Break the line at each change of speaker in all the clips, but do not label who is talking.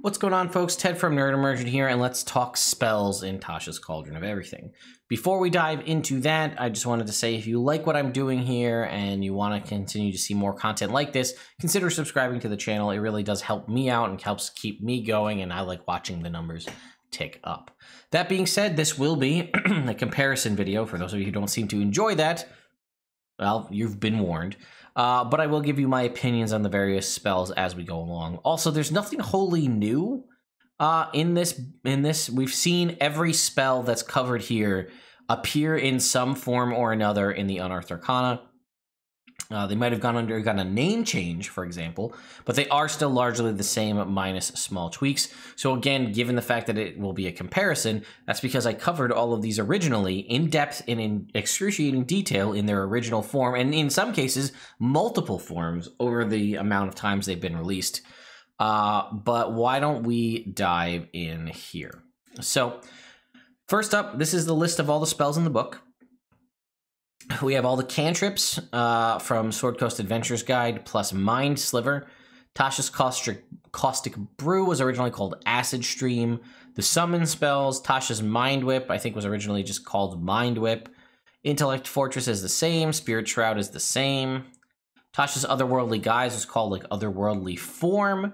What's going on, folks? Ted from Immersion here, and let's talk spells in Tasha's Cauldron of Everything. Before we dive into that, I just wanted to say if you like what I'm doing here and you want to continue to see more content like this, consider subscribing to the channel. It really does help me out and helps keep me going, and I like watching the numbers tick up. That being said, this will be a comparison video. For those of you who don't seem to enjoy that, well, you've been warned. But I will give you my opinions on the various spells as we go along. Also, there's nothing wholly new in this. We've seen every spell that's covered here appear in some form or another in the Unearthed Arcana. They might have undergone a name change, for example, but they are still largely the same minus small tweaks. So again, given the fact that it will be a comparison, that's because I covered all of these originally in depth and in excruciating detail in their original form, and in some cases, multiple forms over the amount of times they've been released. But why don't we dive in here? So first up, this is the list of all the spells in the book. We have all the cantrips from Sword Coast Adventurer's Guide, plus Mind Sliver. Tasha's Caustic Brew was originally called Acid Stream. The summon spells, Tasha's Mind Whip, I think was originally just called Mind Whip. Intellect Fortress is the same. Spirit Shroud is the same. Tasha's Otherworldly Guise was called like Otherworldly Form.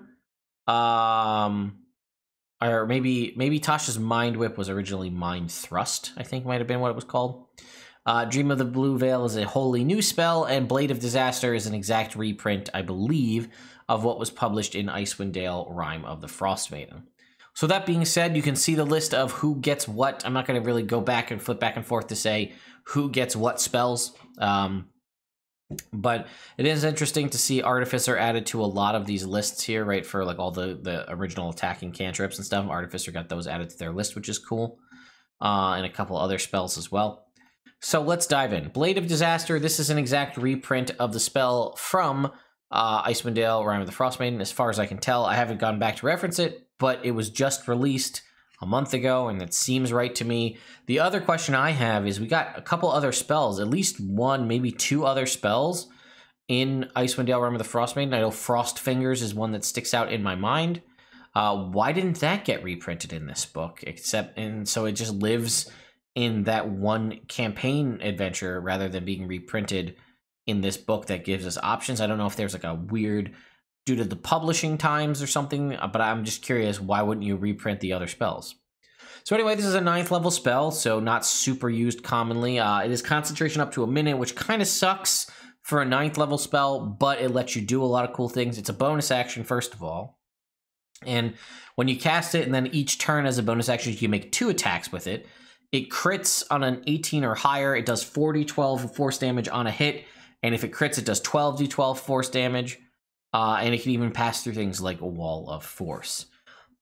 Or maybe Tasha's Mind Whip was originally Mind Thrust, I think might have been what it was called. Dream of the Blue Veil is a wholly new spell, and Blade of Disaster is an exact reprint, I believe, of what was published in Icewind Dale, Rime of the Frost Maiden. So that being said, you can see the list of who gets what. I'm not going to really go back and flip back and forth to say who gets what spells, but it is interesting to see Artificer added to a lot of these lists here, right, for like all the original attacking cantrips and stuff. Artificer got those added to their list, which is cool, and a couple other spells as well. So let's dive in. Blade of Disaster, this is an exact reprint of the spell from Icewind Dale, Rime of the Frost Maiden, as far as I can tell. I haven't gone back to reference it, but it was just released a month ago, and it seems right to me. The other question I have is we got a couple other spells, at least one, maybe two other spells in Icewind Dale, Rime of the Frost Maiden. I know Frost Fingers is one that sticks out in my mind. Why didn't that get reprinted in this book? And so it just lives in that one campaign adventure rather than being reprinted in this book that gives us options. I don't know if there's like a weird, due to the publishing times or something, but I'm just curious, why wouldn't you reprint the other spells? So anyway, this is a 9th level spell, so not super used commonly. It is concentration up to a minute, which kind of sucks for a 9th level spell, but it lets you do a lot of cool things. It's a bonus action, first of all. And when you cast it, and then each turn as a bonus action, you can make 2 attacks with it. It crits on an 18 or higher. It does 4d12 force damage on a hit. And if it crits, it does 12d12 force damage. And it can even pass through things like a wall of force.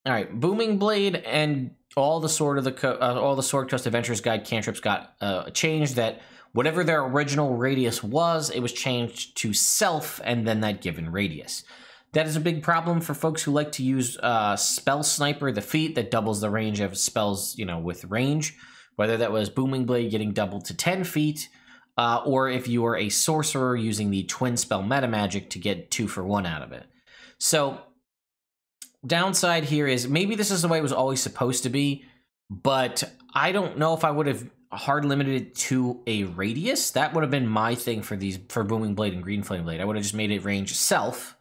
All right, Booming Blade and all the Sword Coast Adventurer's Guide cantrips got changed. That whatever their original radius was, it was changed to self and then that given radius. That is a big problem for folks who like to use Spell Sniper, the feat that doubles the range of spells, with range. Whether that was Booming Blade getting doubled to 10 feet, or if you were a sorcerer using the twin spell meta magic to get 2 for 1 out of it. So, downside here is maybe this is the way it was always supposed to be, but I don't know if I would have hard limited it to a radius. That would have been my thing for Booming Blade and Green Flame Blade. I would have just made it range self,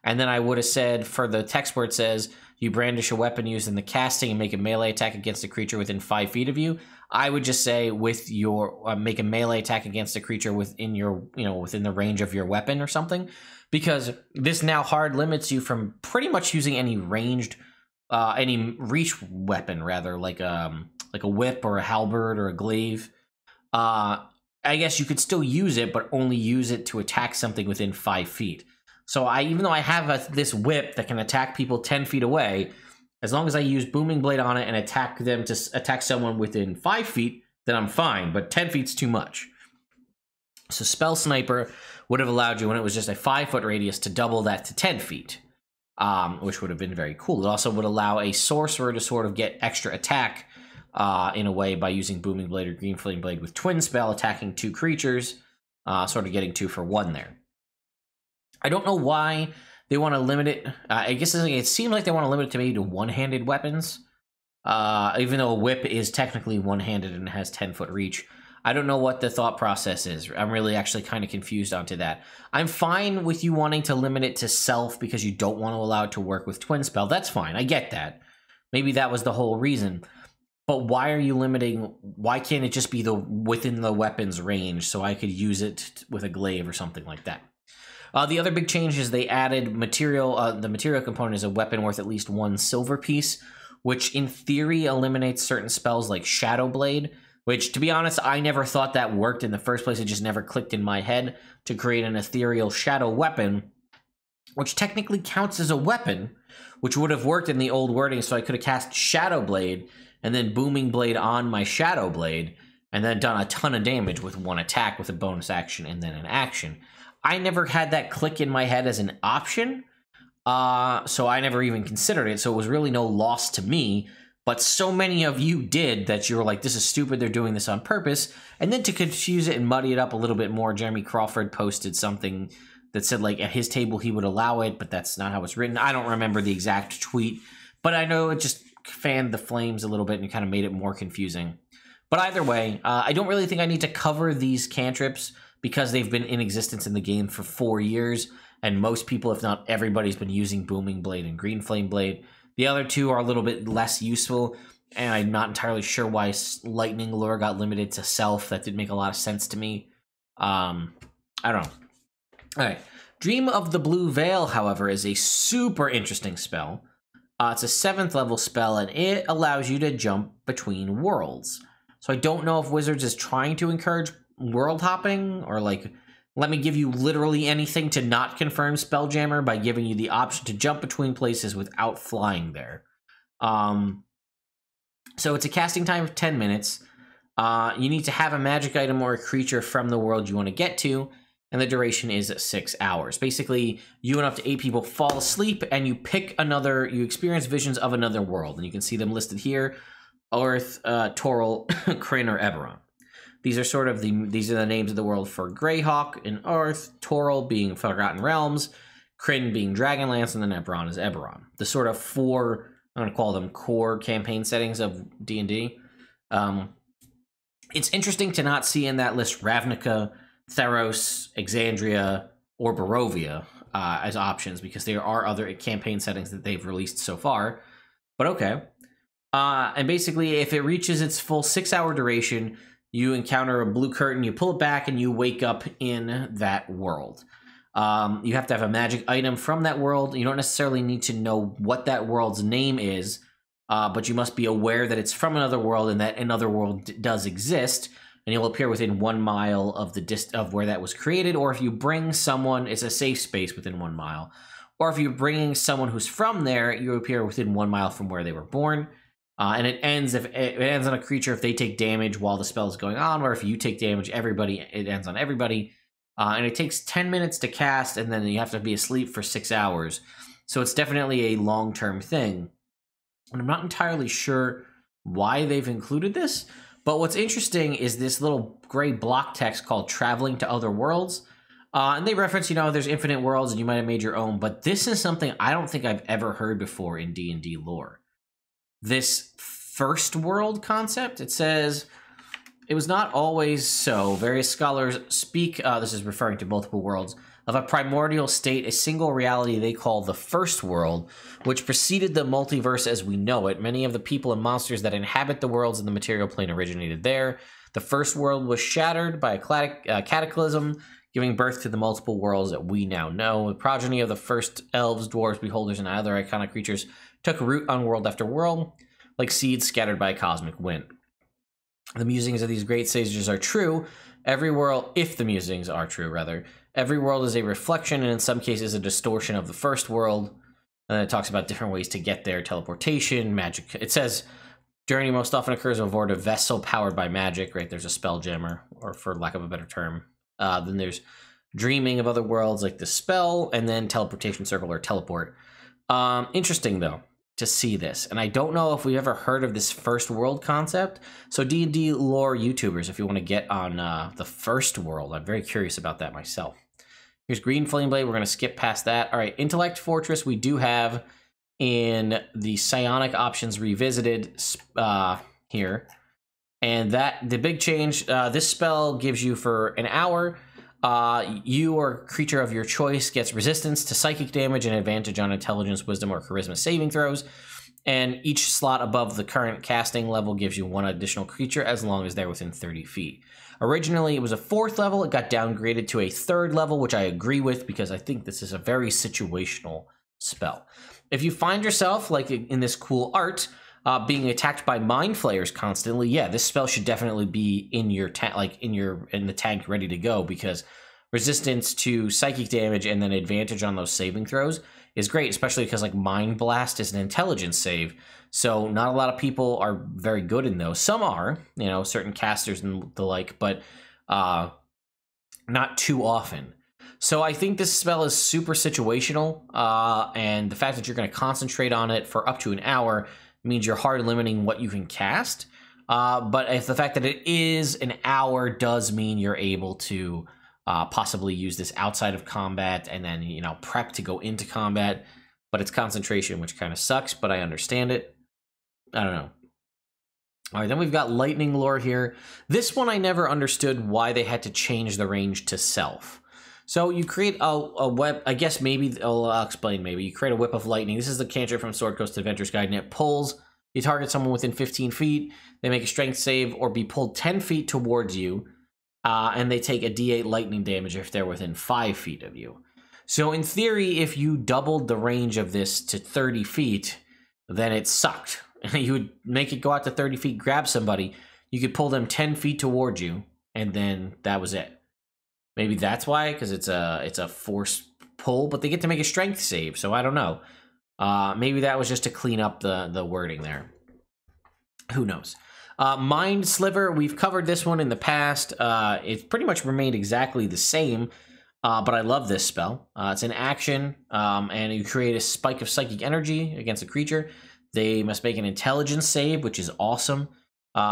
and then I would have said for the text where it says you brandish a weapon used in the casting and make a melee attack against a creature within 5 feet of you. I would just say with your make a melee attack against a creature within your within the range of your weapon or something, because this now hard limits you from pretty much using any ranged any reach weapon, rather, like a whip or a halberd or a glaive. I guess you could still use it, but only use it to attack something within 5 feet. So even though I have this whip that can attack people 10 feet away, as long as I use Booming Blade on it and attack them to attack someone within 5 feet, then I'm fine, but 10 feet's too much. So Spell Sniper would have allowed you, when it was just a 5-foot radius, to double that to 10 feet, which would have been very cool. It also would allow a sorcerer to sort of get extra attack in a way by using Booming Blade or Green Flame Blade with Twin Spell, attacking 2 creatures, sort of getting 2 for 1 there. I don't know why they want to limit it. I guess it seems like they want to limit it to maybe to one-handed weapons. Even though a whip is technically one-handed and has 10-foot reach. I don't know what the thought process is. I'm really actually kind of confused onto that. I'm fine with you wanting to limit it to self because you don't want to allow it to work with Twin Spell. That's fine. I get that. Maybe that was the whole reason. But why are you limiting? Why can't it just be within the weapon's range so I could use it with a glaive or something like that? The other big change is they added material. The material component is a weapon worth at least 1 silver piece, which in theory eliminates certain spells like Shadow Blade, which, to be honest, I never thought that worked in the first place. It just never clicked in my head to create an ethereal shadow weapon, which technically counts as a weapon, which would have worked in the old wording, so I could have cast Shadow Blade and then Booming Blade on my Shadow Blade, and then done a ton of damage with 1 attack with a bonus action and then an action. I never had that click in my head as an option, so I never even considered it, so it was really no loss to me. But so many of you did that you were like, this is stupid, they're doing this on purpose. And then to confuse it and muddy it up a little bit more, Jeremy Crawford posted something that said, like, at his table he would allow it, but that's not how it's written. I don't remember the exact tweet, but I know it just fanned the flames a little bit and kind of made it more confusing. But either way, I don't really think I need to cover these cantrips because they've been in existence in the game for 4 years, and most people, if not everybody's been using Booming Blade and Green Flame Blade. The other two are a little bit less useful, and I'm not entirely sure why Lightning Lure got limited to self. That didn't make a lot of sense to me. I don't know. All right. Dream of the Blue Veil, however, is a super interesting spell. It's a 7th level spell, and it allows you to jump between worlds. So I don't know if Wizards is trying to encourage world hopping, or like, let me give you literally anything to not confirm Spelljammer by giving you the option to jump between places without flying there. So it's a casting time of 10 minutes. You need to have a magic item or a creature from the world you want to get to, and the duration is 6 hours. Basically, you and up to 8 people fall asleep, and you experience visions of another world, and you can see them listed here: Earth, Toril, Kryn, or Eberron. These are the names of the world for Greyhawk in Earth, Toril being Forgotten Realms, Kryn being Dragonlance, and then Eberron is Eberron. The sort of 4, I'm going to call them core campaign settings of D&D. It's interesting to not see in that list Ravnica, Theros, Exandria, or Barovia as options, because there are other campaign settings that they've released so far. But okay. And basically, if it reaches its full 6-hour duration, you encounter a blue curtain, you pull it back, and you wake up in that world. You have to have a magic item from that world. You don't necessarily need to know what that world's name is, but you must be aware that it's from another world and that another world does exist, and you'll appear within 1 mile of where that was created. Or if you bring someone, it's a safe space within 1 mile. Or if you're bringing someone who's from there, you appear within 1 mile from where they were born. And it ends on a creature if they take damage while the spell is going on, or if you take damage, it ends on everybody. And it takes 10 minutes to cast, and then you have to be asleep for 6 hours. So it's definitely a long-term thing. And I'm not entirely sure why they've included this, but what's interesting is this little gray block text called Traveling to Other Worlds. And they reference, there's infinite worlds and you might have made your own, but this is something I don't think I've ever heard before in D&D lore. This first world concept, it says, it was not always so. Various scholars speak, this is referring to multiple worlds, of a primordial state, a single reality they call the first world, which preceded the multiverse as we know it. Many of the people and monsters that inhabit the worlds in the material plane originated there. The first world was shattered by a cataclysm, giving birth to the multiple worlds that we now know. The progeny of the first elves, dwarves, beholders, and other iconic creatures took root on world after world, like seeds scattered by a cosmic wind. The musings of these great sages are true. If the musings are true, rather, every world is a reflection, and in some cases a distortion of the first world. And then it talks about different ways to get there: teleportation, magic. It says, journey most often occurs aboard a vessel powered by magic, right? There's a spelljammer, or for lack of a better term. Then there's dreaming of other worlds, like the spell, and then teleportation circle or teleport. Interesting, though, to see this. And I don't know if we've ever heard of this first world concept. So D&D lore YouTubers, if you want to get on the first world, I'm very curious about that myself. Here's Green Flame Blade. We're going to skip past that. All right, Intellect Fortress we do have in the Psionic options revisited here. And the big change, this spell gives you for an hour, you or creature of your choice gets resistance to psychic damage and advantage on intelligence, wisdom, or charisma saving throws. And each slot above the current casting level gives you one additional creature as long as they're within 30 feet. Originally, it was a 4th level. It got downgraded to a 3rd level, which I agree with because I think this is a very situational spell. If you find yourself, like in this cool art, being attacked by mind flayers constantly, yeah, this spell should definitely be in your in the tank ready to go, because resistance to psychic damage and then advantage on those saving throws is great, especially because like Mind Blast is an intelligence save, so not a lot of people are very good in those. Some are, you know, certain casters and the like, but not too often. So I think this spell is super situational, and the fact that you're going to concentrate on it for up to an hour means you're hard limiting what you can cast. But if the fact that it is an hour does mean you're able to possibly use this outside of combat and then, you know, prep to go into combat. But it's concentration, which kind of sucks, but I understand it. I don't know. All right, then we've got Lightning Lore here. This one I never understood why they had to change the range to self. So you create a whip, I guess maybe, I'll explain maybe. You create a Whip of Lightning. This is the cantrip from Sword Coast Adventure's Guide, and it pulls. You target someone within 15 feet, they make a strength save or be pulled 10 feet towards you, and they take a d8 lightning damage if they're within 5 feet of you. So in theory, if you doubled the range of this to 30 feet, then it sucked. You would make it go out to 30 feet, grab somebody, you could pull them 10 feet towards you, and then that was it. Maybe that's why, because it's a force pull, but they get to make a strength save, so I don't know. Maybe that was just to clean up the wording there. Who knows? Mind Sliver, we've covered this one in the past. It's pretty much remained exactly the same, but I love this spell. It's an action, and you create a spike of psychic energy against a creature. They must make an intelligence save, which is awesome,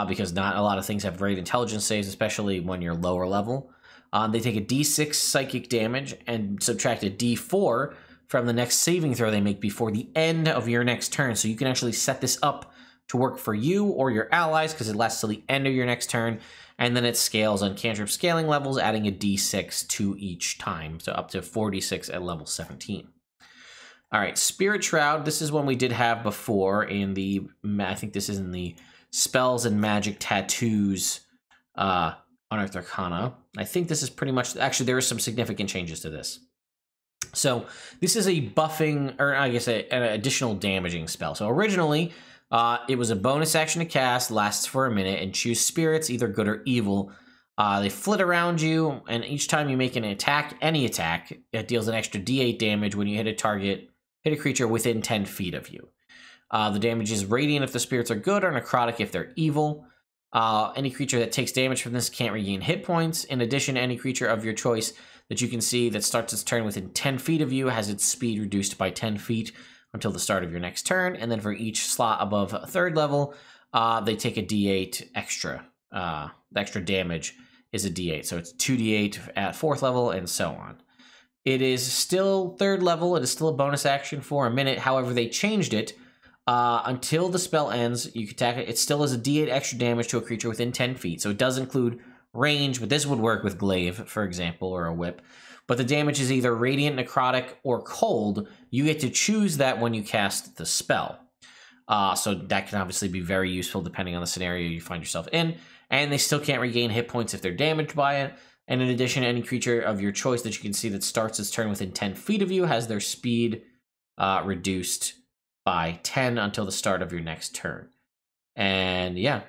because not a lot of things have great intelligence saves, especially when you're lower level. They take a d6 psychic damage and subtract a d4 from the next saving throw they make before the end of your next turn. So you can actually set this up to work for you or your allies, because it lasts till the end of your next turn, and then it scales on cantrip scaling levels, adding a d6 to each time, so up to 46 at level 17. All right, Spirit Shroud. This is one we did have before in the, I think this is in the Spells and Magic Tattoos Unearthed Arcana. I think this is pretty much, actually there are some significant changes to this. So this is a buffing, or I guess an additional damaging spell. So originally, it was a bonus action to cast, lasts for a minute, and choose spirits, either good or evil. They flit around you, and each time you make an attack, any attack, it deals an extra d8 damage when you hit a creature within 10 feet of you. The damage is radiant if the spirits are good, or necrotic if they're evil. Any creature that takes damage from this can't regain hit points. In addition, any creature of your choice that you can see that starts its turn within 10 feet of you has its speed reduced by 10 feet until the start of your next turn. And then for each slot above 3rd level, they take a d8 extra. The extra damage is a d8. So it's 2d8 at 4th level and so on. It is still 3rd level. It is still a bonus action for a minute. However, they changed it. Until the spell ends, you can attack it. It still is a d8 extra damage to a creature within 10 feet. So it does include range, but this would work with glaive, for example, or a whip. But the damage is either radiant, necrotic, or cold. You get to choose that when you cast the spell. So that can obviously be very useful depending on the scenario you find yourself in. And they still can't regain hit points if they're damaged by it. And in addition, any creature of your choice that you can see that starts its turn within 10 feet of you has their speed reduced by 10 until the start of your next turn. And yeah,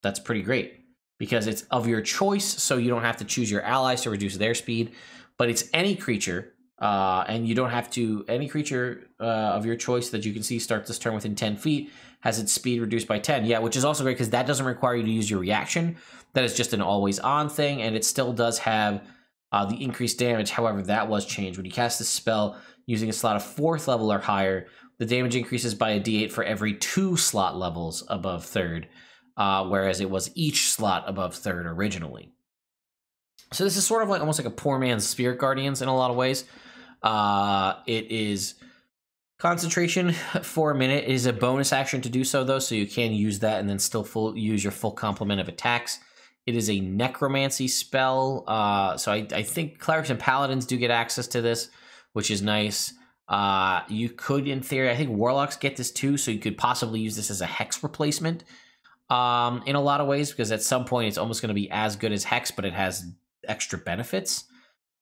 that's pretty great because it's of your choice, so you don't have to choose your allies to reduce their speed, but it's any creature, and you don't have to, any creature of your choice that you can see starts this turn within 10 feet has its speed reduced by 10. Yeah, which is also great because that doesn't require you to use your reaction. That is just an always on thing, and it still does have the increased damage. However, that was changed. When you cast this spell using a slot of 4th level or higher, the damage increases by a d8 for every 2 slot levels above 3rd, whereas it was each slot above 3rd originally. So this is sort of like almost like a poor man's Spirit Guardians in a lot of ways. It is concentration for a minute. It is a bonus action to do so, though, so you can use that and then still use your full complement of attacks. It is a necromancy spell, so I think clerics and paladins do get access to this, which is nice. You could, in theory, I think warlocks get this too, so you could possibly use this as a hex replacement in a lot of ways, because at some point it's almost going to be as good as hex, but it has extra benefits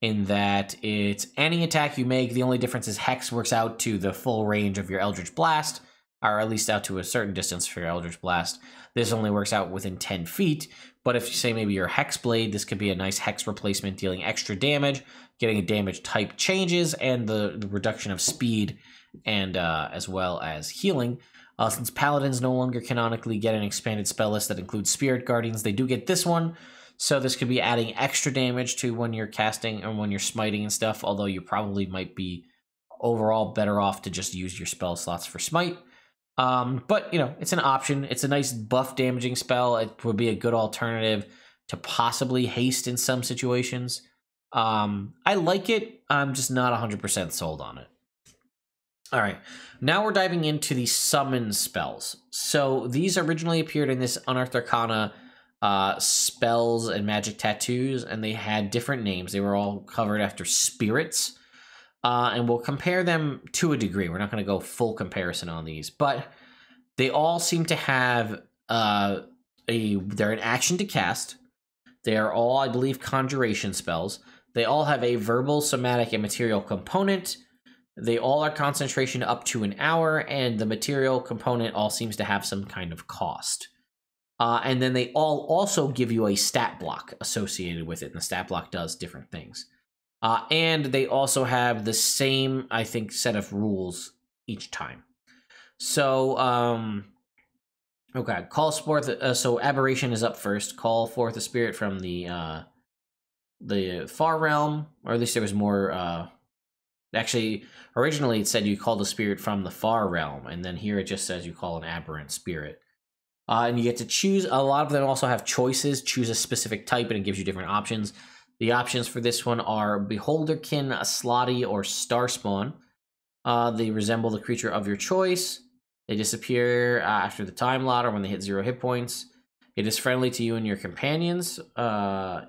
in that it's any attack you make. The only difference is hex works out to the full range of your Eldritch Blast, or at least out to a certain distance for your Eldritch Blast. This only works out within 10 feet, but if you say maybe your Hex Blade, this could be a nice hex replacement, dealing extra damage, getting a damage type changes, and the reduction of speed, and as well as healing. Since Paladins no longer canonically get an expanded spell list that includes Spirit Guardians, they do get this one. So this could be adding extra damage to when you're casting and when you're smiting and stuff, although you probably might be overall better off to just use your spell slots for smite. But, you know, it's an option. It's a nice buff damaging spell. It would be a good alternative to possibly haste in some situations. I like it. I'm just not 100% sold on it. All right, now we're diving into the summon spells. So these originally appeared in this Unearthed Arcana spells and magic tattoos, and they had different names. They were all covered after spirits, and we'll compare them to a degree. We're not going to go full comparison on these, but they all seem to have they're an action to cast. They are all, I believe, conjuration spells. They all have a verbal, somatic, and material component. They all are concentration up to an hour, and the material component all seems to have some kind of cost. And then they all also give you a stat block associated with it, and the stat block does different things. And they also have the same, I think, set of rules each time. So, okay, call forth. So aberration is up first. Call forth a spirit from the far realm, or at least there was more. Actually, originally it said you called a spirit from the far realm, and then here it just says you call an aberrant spirit. And you get to choose. A lot of them also have choices. Choose a specific type, and it gives you different options. The options for this one are Beholderkin, Slotty, or Starspawn. They resemble the creature of your choice. They disappear after the time lot or when they hit 0 hit points. It is friendly to you and your companions. And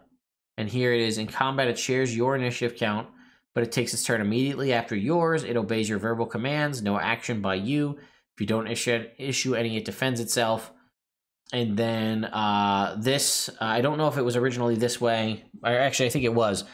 here it is. In combat, it shares your initiative count, but it takes its turn immediately after yours. It obeys your verbal commands. No action by you. If you don't issue any, it defends itself. And then this, I don't know if it was originally this way. Actually, I think it was.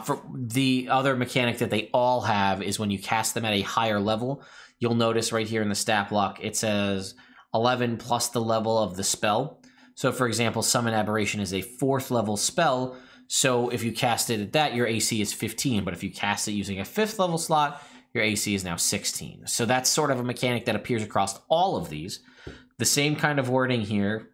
For the other mechanic that they all have is when you cast them at a higher level, you'll notice right here in the stat block, it says 11 plus the level of the spell. So, for example, Summon Aberration is a 4th level spell. So if you cast it at that, your AC is 15. But if you cast it using a 5th level slot, your AC is now 16. So that's sort of a mechanic that appears across all of these. The same kind of wording here,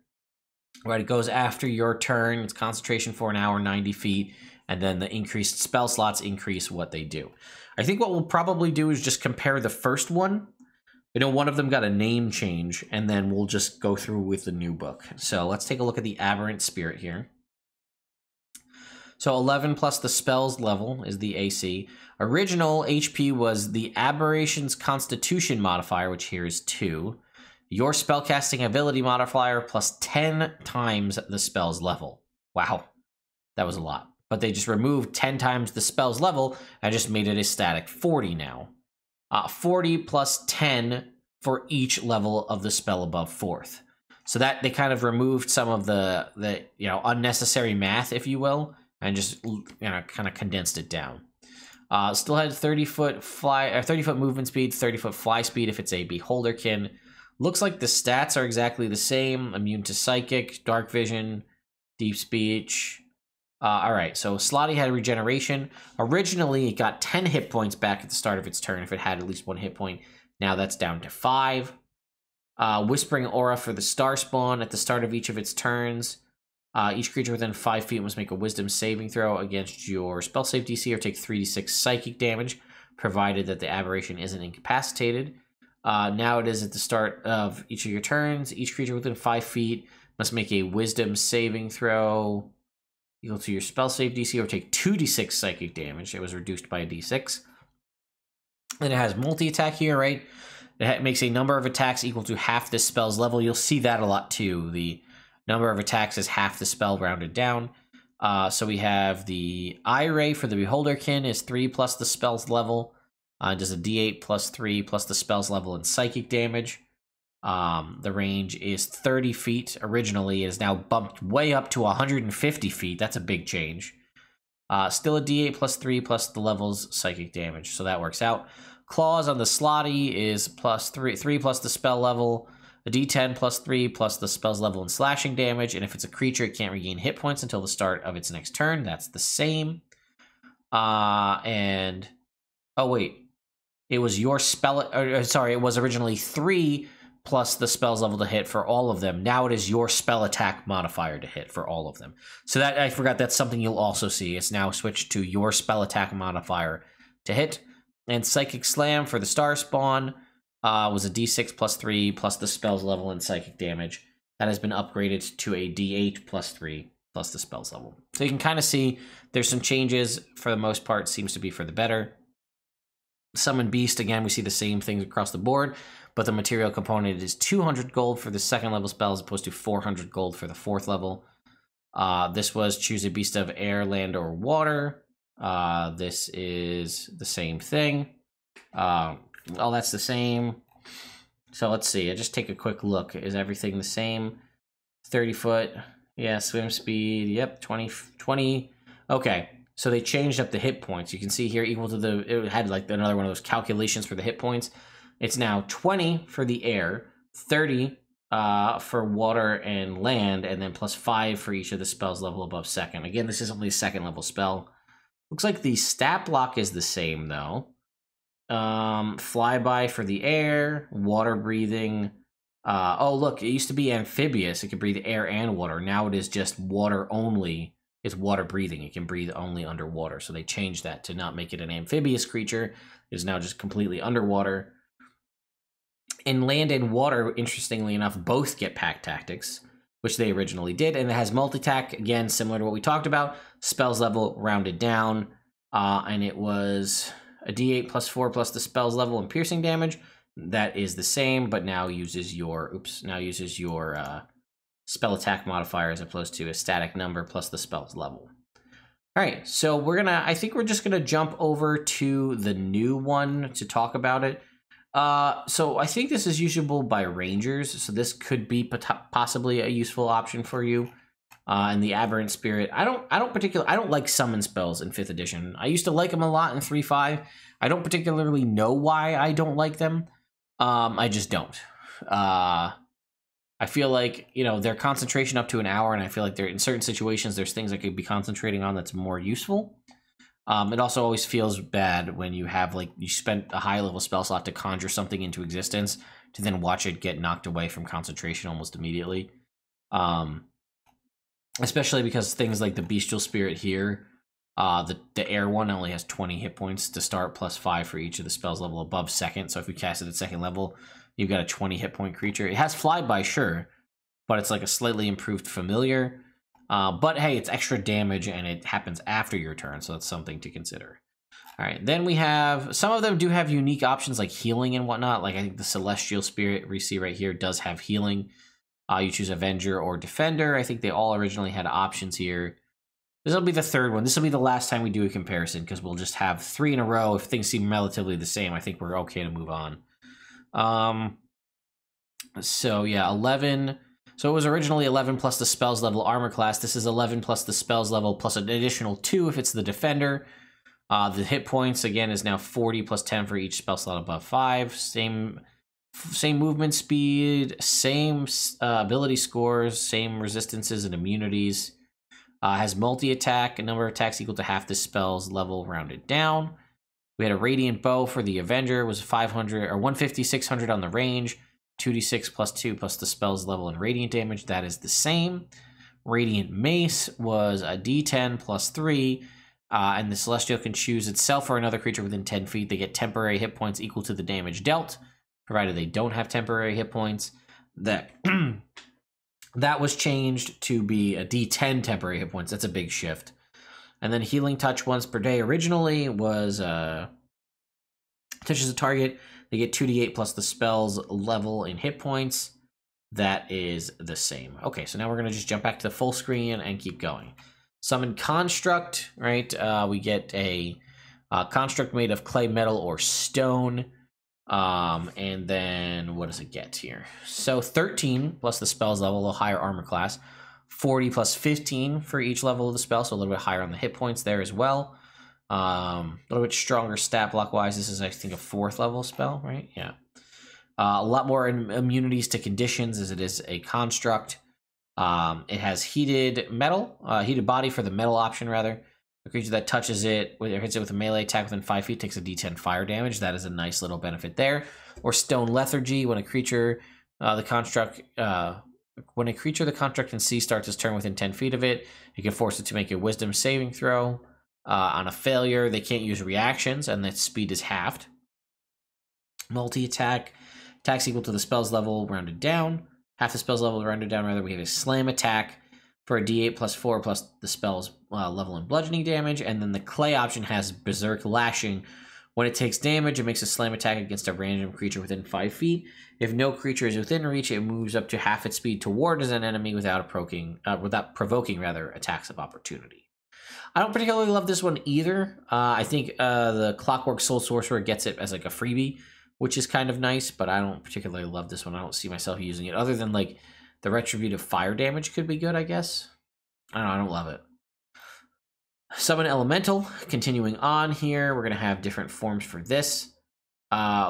right? It goes after your turn. It's concentration for an hour, 90 feet. And then the increased spell slots increase what they do. I think what we'll probably do is just compare the first one. I know one of them got a name change, and then we'll just go through with the new book. So let's take a look at the Aberrant Spirit here. So 11 plus the spell's level is the AC. Original HP was the Aberration's Constitution modifier, which here is 2. Your spellcasting ability modifier plus 10 times the spell's level. Wow, that was a lot. But they just removed 10 times the spell's level and just made it a static 40 now. 40 plus 10 for each level of the spell above 4th. So that they kind of removed some of the unnecessary math, if you will, and just kind of condensed it down. Still had 30-foot movement speed, 30-foot fly speed if it's a Beholderkin. Looks like the stats are exactly the same. Immune to Psychic, Dark Vision, Deep Speech. All right, so Slotty had regeneration. Originally, it got 10 hit points back at the start of its turn if it had at least 1 hit point. Now that's down to 5. Whispering Aura for the Starspawn at the start of each of its turns. Each creature within 5 feet must make a Wisdom saving throw against your spell save DC or take 3d6 psychic damage, provided that the aberration isn't incapacitated. Now it is at the start of each of your turns. Each creature within 5 feet must make a Wisdom saving throw. equal to your spell save DC, or take 2d6 psychic damage. It was reduced by a d6. And it has multi-attack here, right? It makes a number of attacks equal to half the spell's level. You'll see that a lot too. The number of attacks is half the spell rounded down. So we have the eye ray for the Beholderkin is 3 plus the spell's level. Does a d8 plus 3 plus the spell's level and psychic damage. The range is 30 feet. Originally, it is now bumped way up to 150 feet. That's a big change. Still a d8 plus 3 plus the level's psychic damage, so that works out. Claws on the Slotty is plus 3 plus the spell level, a d10 plus 3 plus the spell's level and slashing damage, and if it's a creature, it can't regain hit points until the start of its next turn. That's the same. And oh wait, it was your spell. Sorry, it was originally 3 plus the spell's level to hit for all of them. Now it is your spell attack modifier to hit for all of them. So that, I forgot, that's something you'll also see. It's now switched to your spell attack modifier to hit. And Psychic Slam for the Star Spawn was a d6 plus 3 plus the spell's level and psychic damage. That has been upgraded to a d8 plus 3 plus the spell's level. So you can kind of see there's some changes. For the most part, seems to be for the better. Summon Beast, again, we see the same things across the board, but the material component is 200 gold for the second level spell as opposed to 400 gold for the fourth level. This was choose a beast of air, land, or water. This is the same thing. All that's the same. So let's see. I just take a quick look. Is everything the same? 30 foot. Yeah, swim speed. Yep, 20. Okay. So they changed up the hit points. You can see here equal to the, it had like another one of those calculations for the hit points. It's now 20 for the air, 30 for water and land, and then plus 5 for each of the spells level above second. Again, this is only a second level spell. Looks like the stat block is the same though. Flyby for the air, water breathing. Oh look, it used to be amphibious. It could breathe air and water. Now it is just water only. It's water breathing. It can breathe only underwater. So they changed that to not make it an amphibious creature. It is now just completely underwater. In land and water, interestingly enough, both get pack tactics, which they originally did. And it has multi-attack, again, similar to what we talked about. Spells level rounded down. And it was a d8 plus 4 plus the spells level and piercing damage. That is the same, but now uses your, spell attack modifier as opposed to a static number plus the spell's level. All right, so I think we're just gonna jump over to the new one to talk about it. So I think this is usable by rangers, so this could be possibly a useful option for you. And the Aberrant Spirit, I don't like summon spells in 5th edition. I used to like them a lot in 3.5. I don't particularly know why I don't like them. I just don't. I feel like, their concentration up to an hour, and I feel like in certain situations, there's things I could be concentrating on that's more useful. It also always feels bad when you have, you spent a high-level spell slot to conjure something into existence, to then watch it get knocked away from concentration almost immediately. Especially because things like the Bestial Spirit here, the air one only has 20 hit points to start, plus 5 for each of the spells level above second. So if you cast it at second level, you've got a 20 hit point creature. It has flyby, sure, but it's like a slightly improved familiar. But hey, it's extra damage and it happens after your turn, so that's something to consider. All right, then we have, some of them do have unique options like healing and whatnot. Like I think the Celestial Spirit we see right here does have healing. You choose Avenger or Defender. I think they all originally had options here. This will be the third one. This will be the last time we do a comparison because we'll just have 3 in a row. If things seem relatively the same, I think we're okay to move on. So yeah, 11. So it was originally 11 plus the spells level armor class. This is 11 plus the spells level plus an additional 2 if it's the defender. The hit points again is now 40 plus 10 for each spell slot above 5. Same movement speed, same ability scores, same resistances and immunities. Has multi-attack, a number of attacks equal to half the spell's level rounded down. We had a Radiant Bow for the Avenger, was 500 or 150, 600 on the range, 2d6 plus 2 plus the spell's level and radiant damage. That is the same. Radiant Mace was a d10 plus 3, and the Celestial can choose itself or another creature within 10 feet. They get temporary hit points equal to the damage dealt, provided they don't have temporary hit points. That That was changed to be a D10 temporary hit points. That's a big shift. And then healing touch once per day originally was touches a target. They get 2d8 plus the spell's level in hit points. That is the same. Okay, so now we're going to just jump back to the full screen and keep going. Summon Construct, right? We get a construct made of clay, metal, or stone. And then what does it get here? So 13 plus the spell's level, a little higher armor class. 40 plus 15 for each level of the spell, so a little bit higher on the hit points there as well. A little bit stronger stat block wise. This is, I think, a 4th level spell, right? Yeah. A lot more immunities to conditions as it is a construct. It has heated body for the metal option, rather. A creature that touches it, or hits it with a melee attack within 5 feet, takes a d10 fire damage. That is a nice little benefit there. Or stone lethargy, when a creature, the construct can see starts its turn within 10 feet of it, you can force it to make a wisdom saving throw. On a failure, they can't use reactions, and its speed is halved. Multi-attack. Attacks equal to the spell's level rounded down. Half the spell's level rounded down, rather. We have a slam attack for a d8 plus 4 plus the spell's level in bludgeoning damage. And then the clay option has Berserk Lashing. When it takes damage, it makes a slam attack against a random creature within 5 feet. If no creature is within reach, it moves up to half its speed towards an enemy without provoking attacks of opportunity. I don't particularly love this one either. I think the Clockwork Soul Sorcerer gets it as like a freebie, which is kind of nice, but I don't particularly love this one. I don't see myself using it, other than like the retributive fire damage could be good, I guess. I don't love it. Summon Elemental. Continuing on here, we're going to have different forms for this.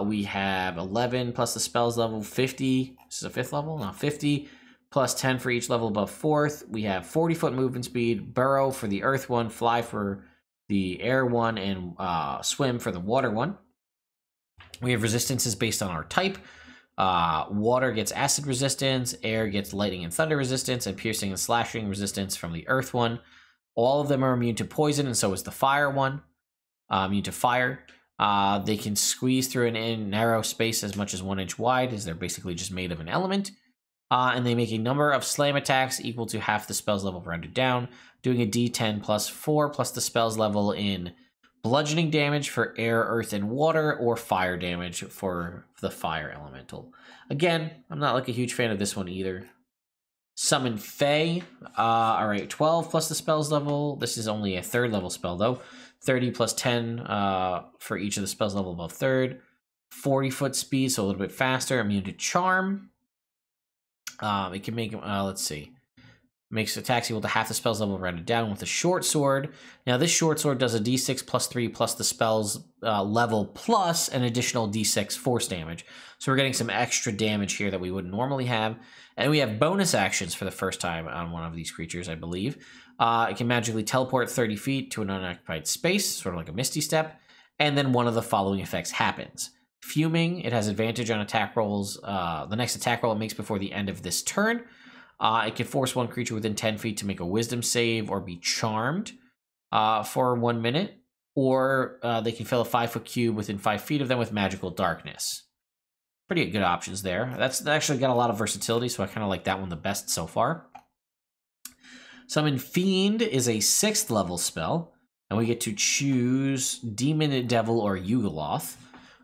We have 11 plus the spell's level, 50. This is a 5th level? No, 50 plus 10 for each level above 4th. We have 40-foot movement speed, Burrow for the earth one, Fly for the air one, and Swim for the water one. We have resistances based on our type. Water gets acid resistance, air gets lightning and thunder resistance, and piercing and slashing resistance from the earth one. All of them are immune to poison, and so is the fire one. Immune to fire. They can squeeze through a narrow space as much as 1 inch wide, as they're basically just made of an element. And they make a number of slam attacks equal to half the spell's level rounded down, doing a d10 plus 4 plus the spell's level in bludgeoning damage for air, earth, and water, or fire damage for the fire elemental. Again, I'm not like a huge fan of this one either. Summon Fae. All right, 12 plus the spell's level. This is only a 3rd level spell, though. 30 plus 10 for each of the spell's level above 3rd. 40-foot speed, so a little bit faster. Immune to charm. It can make, let's see. Makes attacks equal to half the spell's level rounded down with a short sword. Now, this short sword does a d6 plus 3 plus the spell's level plus an additional d6 force damage. So we're getting some extra damage here that we wouldn't normally have. And we have bonus actions for the first time on one of these creatures, I believe. It can magically teleport 30 feet to an unoccupied space, sort of like a Misty Step. And then one of the following effects happens. Fuming, it has advantage on attack rolls. The next attack roll it makes before the end of this turn. It can force one creature within 10 feet to make a wisdom save or be charmed for 1 minute. Or they can fill a 5-foot cube within 5 feet of them with magical darkness. Pretty good options there. That's actually got a lot of versatility, so I kind of like that one the best so far. Summon Fiend is a 6th level spell, and we get to choose Demon, Devil, or Yugoloth.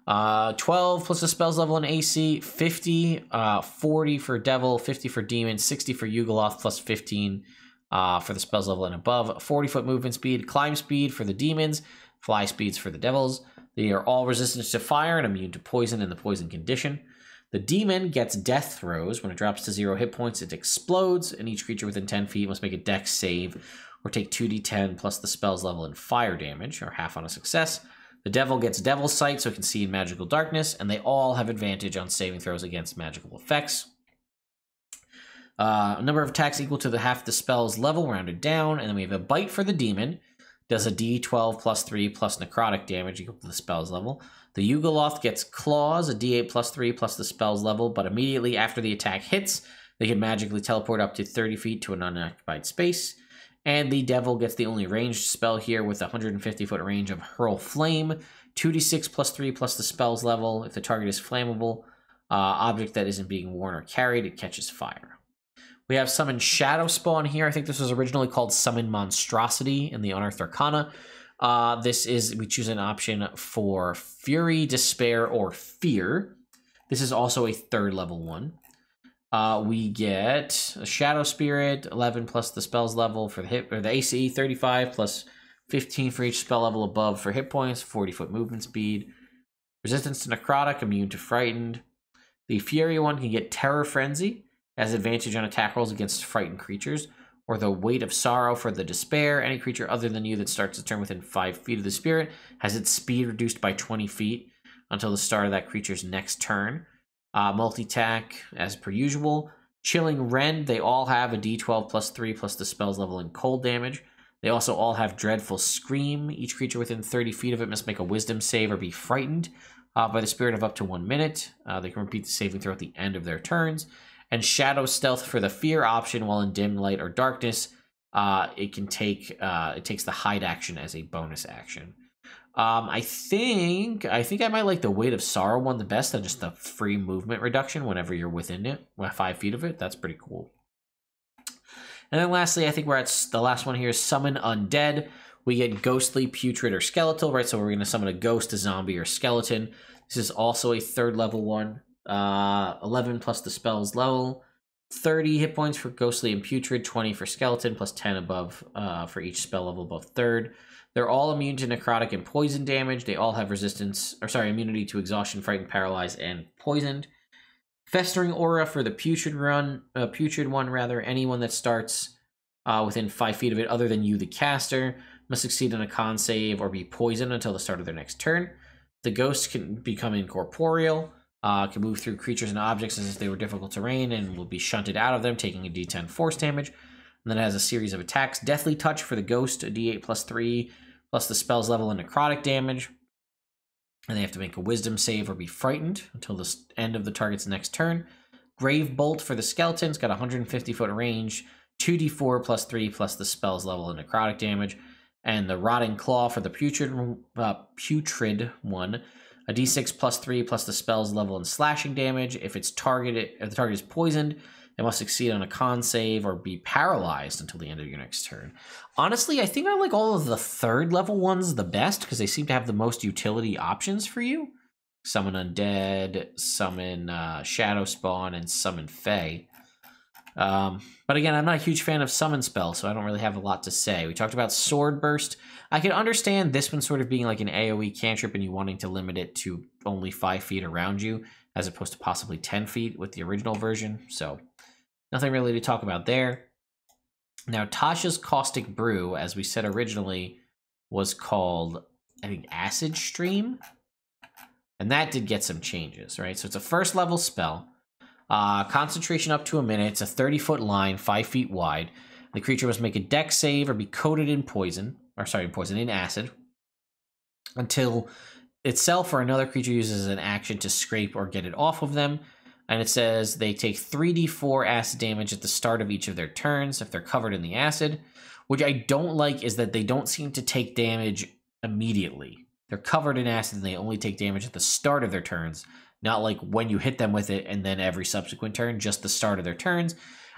12 plus the spell's level in AC, 50, 40 for Devil, 50 for Demon, 60 for Yugoloth, plus 15 for the spell's level and above. 40-foot movement speed, climb speed for the Demons, fly speeds for the Devils. They are all resistant to fire and immune to poison in the poison condition. The Demon gets death throws. When it drops to 0 hit points, it explodes, and each creature within 10 feet must make a dex save or take 2d10 plus the spell's level in fire damage, or half on a success. The Devil gets Devil's Sight, so it can see in magical darkness, and they all have advantage on saving throws against magical effects. A number of attacks equal to the half the spell's level rounded down, and then we have a Bite for the Demon. Does a d12 plus 3 plus necrotic damage equal to the spell's level. The Yugoloth gets Claws, a d8 plus 3 plus the spell's level, but immediately after the attack hits, they can magically teleport up to 30 feet to an unoccupied space. And the Devil gets the only ranged spell here with a 150-foot range of Hurl Flame, 2d6 plus 3 plus the spell's level. If the target is flammable, object that isn't being worn or carried, it catches fire. We have Summon Shadow Spawn here. I think this was originally called Summon Monstrosity in the Unearthed Arcana. We choose an option for Fury, Despair, or Fear. This is also a 3rd level one. We get a Shadow Spirit, 11 plus the spell's level for the hit, or the AC, 35 plus 15 for each spell level above for hit points, 40-foot movement speed. Resistance to Necrotic, immune to Frightened. The Fury one can get Terror Frenzy, has advantage on attack rolls against frightened creatures, or the Weight of Sorrow for the Despair. Any creature other than you that starts the turn within 5 feet of the spirit has its speed reduced by 20 feet until the start of that creature's next turn. Multi-tack, as per usual. Chilling Rend, they all have a d12 plus 3 plus the spell's level and cold damage. They also all have Dreadful Scream. Each creature within 30 feet of it must make a wisdom save or be frightened by the spirit of up to 1 minute. They can repeat the saving throw at the end of their turns. And Shadow Stealth for the Fear option while in dim light or darkness. It takes the hide action as a bonus action. I think I might like the Weight of Sorrow one the best, than just the free movement reduction whenever you're within it, 5 feet of it. That's pretty cool. And then lastly, I think we're at the last one here is Summon Undead. We get Ghostly, Putrid, or Skeletal, right? So we're going to summon a ghost, a zombie, or skeleton. This is also a 3rd level one. 11 plus the spell's level. 30 hit points for Ghostly and Putrid, 20 for Skeleton, plus 10 above for each spell level above 3rd. They're all immune to necrotic and poison damage. They all have immunity to exhaustion, frightened, paralyzed, and poisoned. Festering Aura for the putrid one. Anyone that starts within 5 feet of it, other than you, the caster, must succeed on a con save or be poisoned until the start of their next turn. The ghost can become incorporeal, can move through creatures and objects as if they were difficult terrain, and will be shunted out of them, taking a d10 force damage. And then it has a series of attacks. Deathly Touch for the ghost, a d8 plus 3, plus the spell's level and necrotic damage. And they have to make a wisdom save or be frightened until the end of the target's next turn. Grave Bolt for the skeleton. It's got 150-foot range, 2d4 plus 3 plus the spell's level and necrotic damage. And the Rotting Claw for the putrid one, a d6 plus 3 plus the spell's level and slashing damage. If the target is poisoned, it must succeed on a con save or be paralyzed until the end of your next turn. Honestly, I think I like all of the 3rd level ones the best because they seem to have the most utility options for you. Summon Undead, Summon Shadow Spawn, and Summon Fae. But again, I'm not a huge fan of Summon Spell, so I don't really have a lot to say. We talked about Sword Burst. I can understand this one sort of being like an AoE cantrip and you wanting to limit it to only 5 feet around you, as opposed to possibly 10 feet with the original version. So nothing really to talk about there. Now, Tasha's Caustic Brew, as we said originally, was called, I think, Acid Stream. And that did get some changes, right? So it's a 1st level spell. Concentration up to a minute. It's a 30-foot line, 5 feet wide. The creature must make a dex save or be coated in in acid, until itself or another creature uses an action to scrape or get it off of them. And it says they take 3d4 acid damage at the start of each of their turns if they're covered in the acid. Which I don't like is that they don't seem to take damage immediately. They're covered in acid and they only take damage at the start of their turns. Not like when you hit them with it and then every subsequent turn, just the start of their turns.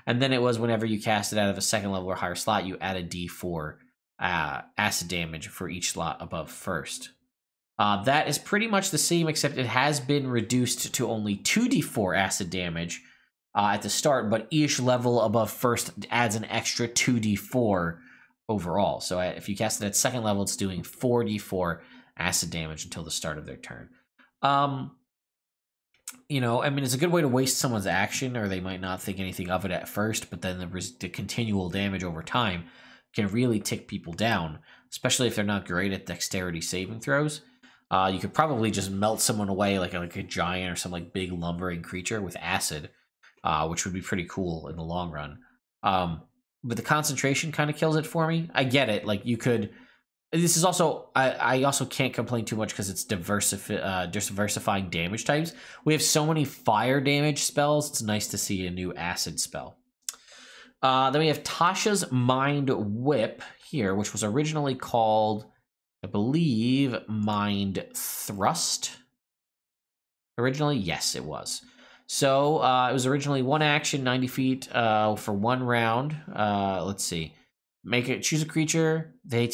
And then it was whenever you cast it out of a 2nd level or higher slot, you add a d4 acid damage for each slot above 1st. That is pretty much the same, except it has been reduced to only 2d4 acid damage at the start, but each level above 1st adds an extra 2d4 overall. So if you cast it at 2nd level, it's doing 4d4 acid damage until the start of their turn. It's a good way to waste someone's action, or they might not think anything of it at first, but then the continual damage over time can really tick people down, especially if they're not great at dexterity saving throws. You could probably just melt someone away like a giant or some like big lumbering creature with acid, which would be pretty cool in the long run. But the concentration kind of kills it for me. I get it. Like you could. This is also I also can't complain too much because it's diversifying damage types. We have so many fire damage spells. It's nice to see a new acid spell. Then we have Tasha's Mind Whip here, which was originally called, I believe, Mind Thrust. Originally, yes, it was. So it was originally 1 action, 90 feet for 1 round. Let's see. Choose a creature. They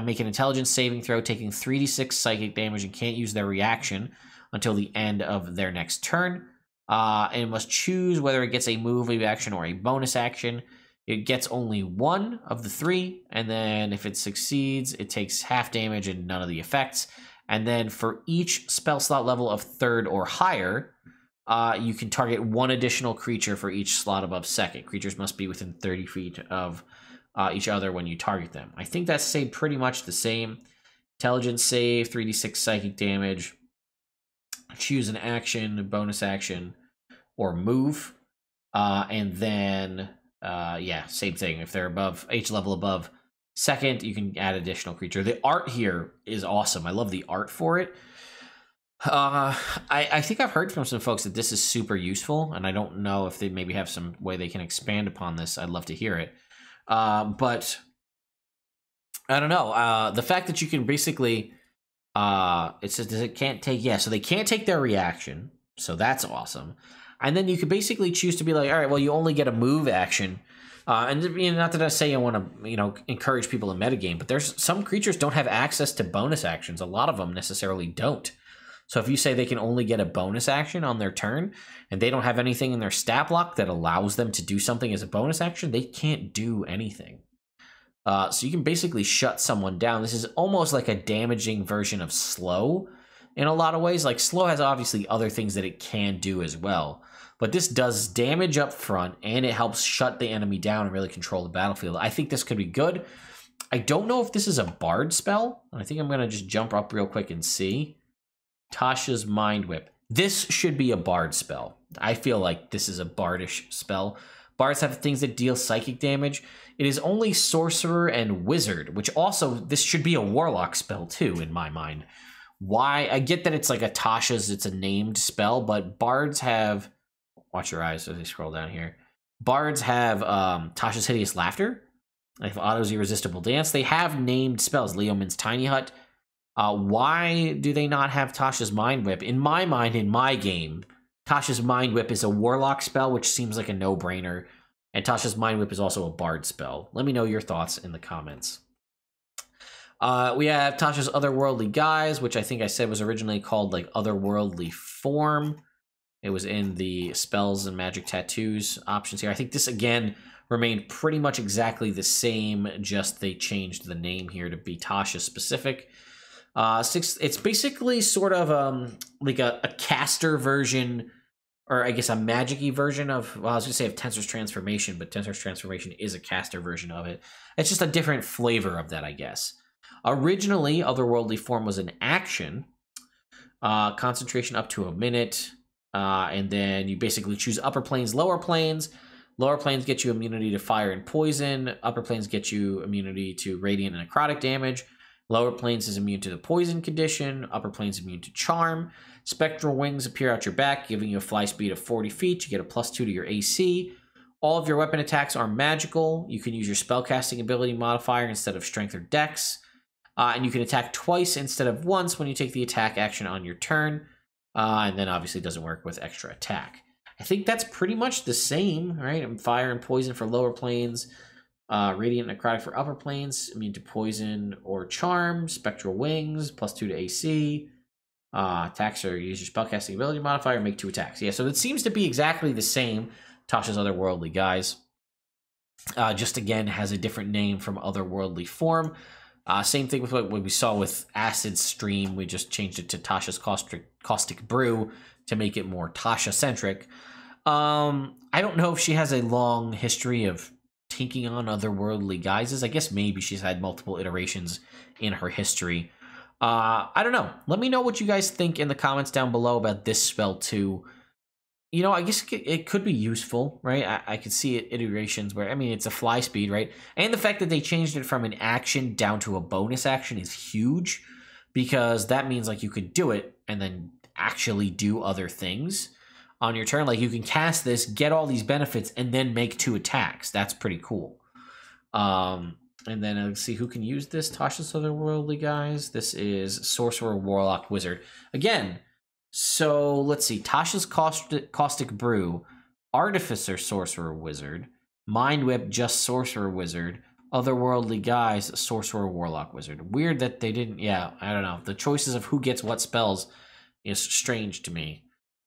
make an intelligence saving throw, taking 3d6 psychic damage, and can't use their reaction until the end of their next turn. And must choose whether it gets a move, a action, or a bonus action. It gets only 1 of the 3, and then if it succeeds, it takes half damage and none of the effects. And then for each spell slot level of 3rd or higher, you can target 1 additional creature for each slot above 2nd. Creatures must be within 30 feet of each other when you target them. I think that's stayed pretty much the same. Intelligence save, 3d6 psychic damage. Choose an action, bonus action, or move. And then, same thing. If they're above H level above 2nd, you can add additional creature. The art here is awesome. I love the art for it. I think I've heard from some folks that this is super useful, and I don't know if they maybe have some way they can expand upon this. I'd love to hear it. But I don't know. The fact that you can basically, it says it can't take, so they can't take their reaction. So that's awesome. And then you could basically choose to be like, all right, well, you only get a move action. And not that I say I want to, encourage people in metagame, but there's some creatures don't have access to bonus actions. A lot of them necessarily don't. So if you say they can only get a bonus action on their turn, and they don't have anything in their stat block that allows them to do something as a bonus action, they can't do anything. So you can basically shut someone down. This is almost like a damaging version of slow in a lot of ways. Like slow has obviously other things that it can do as well. But this does damage up front, and it helps shut the enemy down and really control the battlefield. I think this could be good. I don't know if this is a bard spell. I think I'm going to just jump up real quick and see. Tasha's Mind Whip. This should be a bard spell. I feel like this is a bardish spell. Bards have things that deal psychic damage. It is only sorcerer and wizard, which also, this should be a warlock spell too, in my mind. Why? I get that it's like a Tasha's, it's a named spell, but bards have... Watch your eyes as they scroll down here. Bards have Tasha's Hideous Laughter. They have Otto's Irresistible Dance. They have named spells. Leomin's Tiny Hut. Why do they not have Tasha's Mind Whip? In my mind, in my game, Tasha's Mind Whip is a warlock spell, which seems like a no-brainer. And Tasha's Mind Whip is also a bard spell. Let me know your thoughts in the comments. We have Tasha's Otherworldly Guise, which I think I said was originally called like Otherworldly Form. It was in the spells and magic tattoos options here. I think this, again, remained pretty much exactly the same, just they changed the name here to be Tasha specific. It's basically sort of like a caster version, or I guess a magic-y version of, well, I was going to say of Tensor's Transformation, but Tensor's Transformation is a caster version of it. It's just a different flavor of that, I guess. Originally, Otherworldly Form was an action, concentration up to a minute, and then you basically choose upper planes, lower planes. Lower planes get you immunity to fire and poison. Upper planes get you immunity to radiant and necrotic damage. Lower planes is immune to the poison condition. Upper planes immune to charm. Spectral wings appear out your back, giving you a fly speed of 40 feet. You get a +2 to your AC. All of your weapon attacks are magical. You can use your spellcasting ability modifier instead of strength or dex. And you can attack twice instead of once when you take the attack action on your turn. And then obviously it doesn't work with extra attack. I think that's pretty much the same, right? Fire and poison for lower planes. Radiant necrotic for upper planes, immune to poison or charm. Spectral wings, +2 to AC. Attacks are use your spellcasting ability modifier, make 2 attacks. Yeah, so it seems to be exactly the same. Tasha's Otherworldly Guise. Just again has a different name from Otherworldly Form. Same thing with what we saw with Acid Stream. We just changed it to Tasha's Caustic Brew to make it more Tasha-centric. I don't know if she has a long history of taking on otherworldly guises. I guess maybe she's had multiple iterations in her history. I don't know. Let me know what you guys think in the comments down below about this spell too. You know, I guess it could be useful, right? I could see it iterations where, I mean, it's a fly speed, right? And the fact that they changed it from an action down to a bonus action is huge, because that means like you could do it and then actually do other things on your turn. Like you can cast this, get all these benefits, and then make 2 attacks. That's pretty cool. And then let's see who can use this. Tasha's Otherworldly Guise. This is Sorcerer, Warlock, Wizard. Again, So let's see. Tasha's Caustic Brew, Artificer Sorcerer Wizard, Mind Whip just Sorcerer Wizard, Otherworldly Guys Sorcerer Warlock Wizard. Weird that they didn't. Yeah, I don't know. The choices of who gets what spells is strange to me.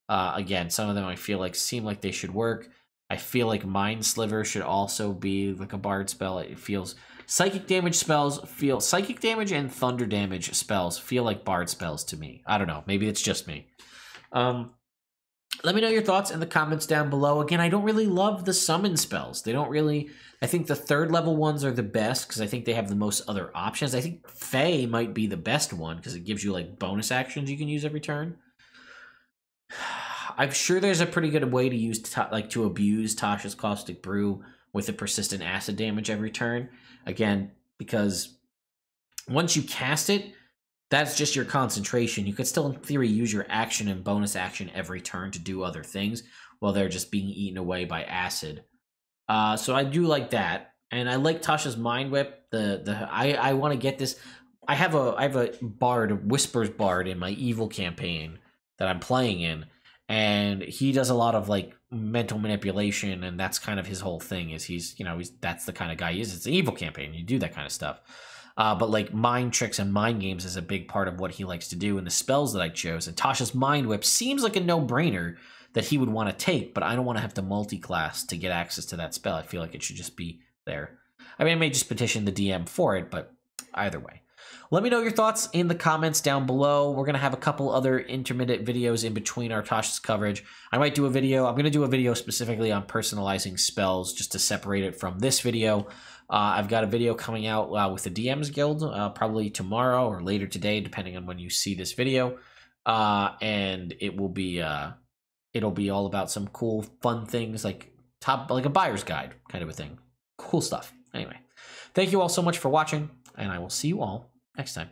Again, some of them I feel like seem like they should work. I feel like Mind Sliver should also be like a bard spell. It feels psychic damage and thunder damage spells feel like bard spells to me. I don't know. Maybe it's just me. Let me know your thoughts in the comments down below. Again, I don't really love the summon spells. They don't really... I think the 3rd level ones are the best because I think they have the most other options. I think Fae might be the best one because it gives you like bonus actions you can use every turn. I'm sure there's a pretty good way to use to abuse Tasha's Caustic Brew with the persistent acid damage every turn. Again, because once you cast it, that's just your concentration. You could still, in theory, use your action and bonus action every turn to do other things while they're just being eaten away by acid. So I do like that, and I like Tasha's Mind Whip. I want to get this. I have a bard, Whispers Bard, in my evil campaign that I'm playing in, and he does a lot of like mental manipulation, and that's kind of his whole thing. Is that's the kind of guy he is. It's an evil campaign. You do that kind of stuff. But like mind tricks and mind games is a big part of what he likes to do, and the spells that I chose. And Tasha's Mind Whip seems like a no-brainer that he would want to take, but I don't want to have to multi-class to get access to that spell. I feel like it should just be there. I mean, I may just petition the DM for it, but either way. Let me know your thoughts in the comments down below. We're going to have a couple other intermittent videos in between our Tasha's coverage. I might do a video. I'm going to do a video specifically on personalizing spells just to separate it from this video. I've got a video coming out with the DMs Guild probably tomorrow or later today, depending on when you see this video. And it will be... it'll be all about some cool, fun things like a buyer's guide kind of a thing. Cool stuff. Anyway, thank you all so much for watching, and I will see you all next time.